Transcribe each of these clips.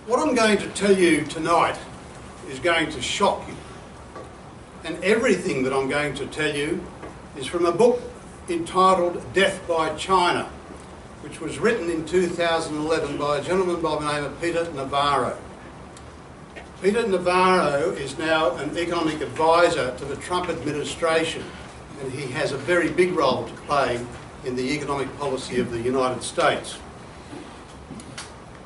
What I'm going to tell you tonight is going to shock you. And everything that I'm going to tell you is from a book entitled Death by China, which was written in 2011 by a gentleman by the name of Peter Navarro. Peter Navarro is now an economic advisor to the Trump administration, and he has a very big role to play in the economic policy of the United States.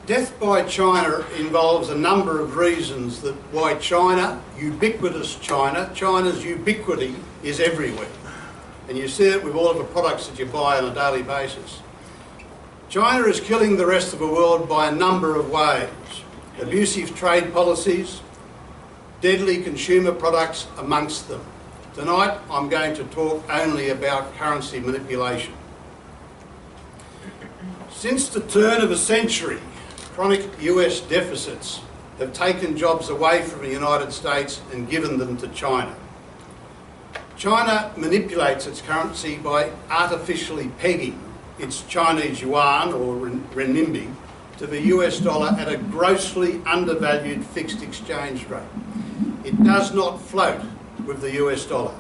Death by China involves a number of reasons that why China, ubiquitous China, China's ubiquity is everywhere. And you see it with all of the products that you buy on a daily basis. China is killing the rest of the world by a number of ways. Abusive trade policies, deadly consumer products amongst them. Tonight I'm going to talk only about currency manipulation. Since the turn of the century, chronic US deficits have taken jobs away from the United States and given them to China. China manipulates its currency by artificially pegging its Chinese yuan or renminbi to the US dollar at a grossly undervalued fixed exchange rate. It does not float with the US dollar.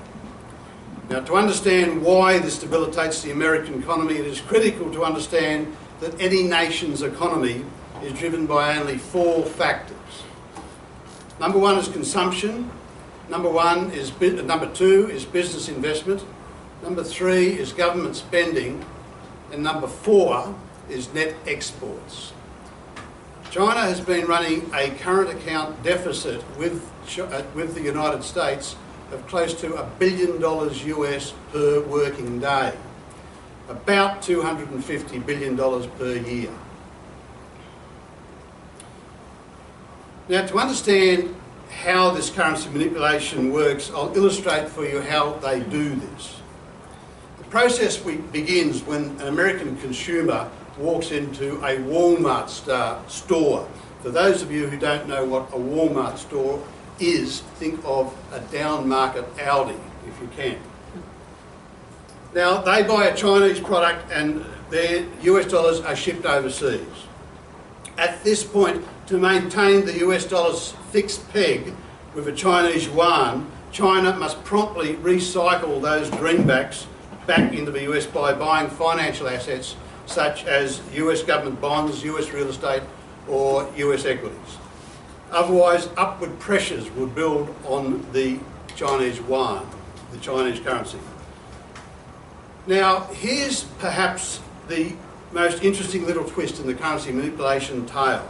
Now, to understand why this debilitates the American economy, it is critical to understand that any nation's economy is driven by only four factors. Number one is consumption. Number two is business investment. Number three is government spending. And number four is net exports. China has been running a current account deficit with the United States of close to $1 billion US per working day. About $250 billion per year. Now, to understand how this currency manipulation works, I'll illustrate for you how they do this. The process begins when an American consumer walks into a Walmart store. For those of you who don't know what a Walmart store is, think of a down-market Aldi, if you can. Now, they buy a Chinese product and their US dollars are shipped overseas. At this point, to maintain the US dollar's fixed peg with a Chinese yuan, China must promptly recycle those greenbacks back into the US by buying financial assets such as US government bonds, US real estate or US equities. Otherwise, upward pressures would build on the Chinese yuan, the Chinese currency. Now, here's perhaps the most interesting little twist in the currency manipulation tale.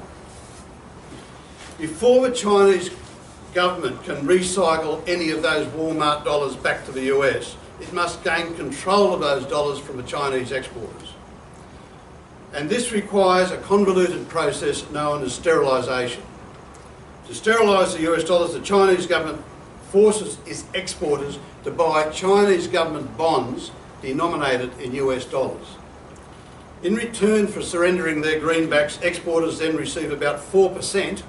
Before the Chinese government can recycle any of those Walmart dollars back to the US, it must gain control of those dollars from the Chinese exporters. And this requires a convoluted process known as sterilisation. To sterilise the US dollars, the Chinese government forces its exporters to buy Chinese government bonds denominated in US dollars. In return for surrendering their greenbacks, exporters then receive about 4%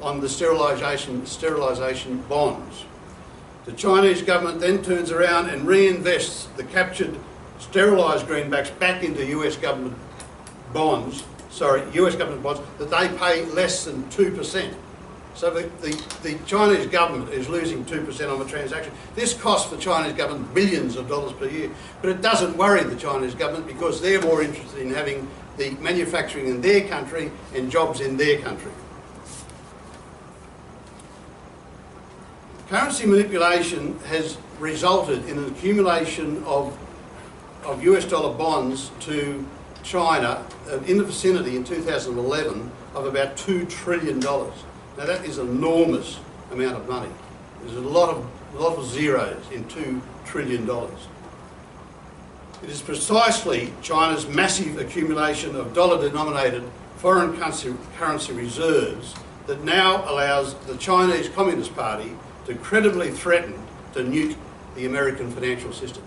on the sterilisation bonds. The Chinese government then turns around and reinvests the captured sterilised greenbacks back into US government bonds that they pay less than 2%. So the Chinese government is losing 2% on the transaction. This costs the Chinese government billions of dollars per year, but it doesn't worry the Chinese government because they're more interested in having the manufacturing in their country and jobs in their country. Currency manipulation has resulted in an accumulation of US dollar bonds to China in the vicinity in 2011 of about $2 trillion. Now that is an enormous amount of money. There's a lot of zeros in $2 trillion. It is precisely China's massive accumulation of dollar-denominated foreign currency reserves that now allows the Chinese Communist Party to credibly threaten to nuke the American financial system.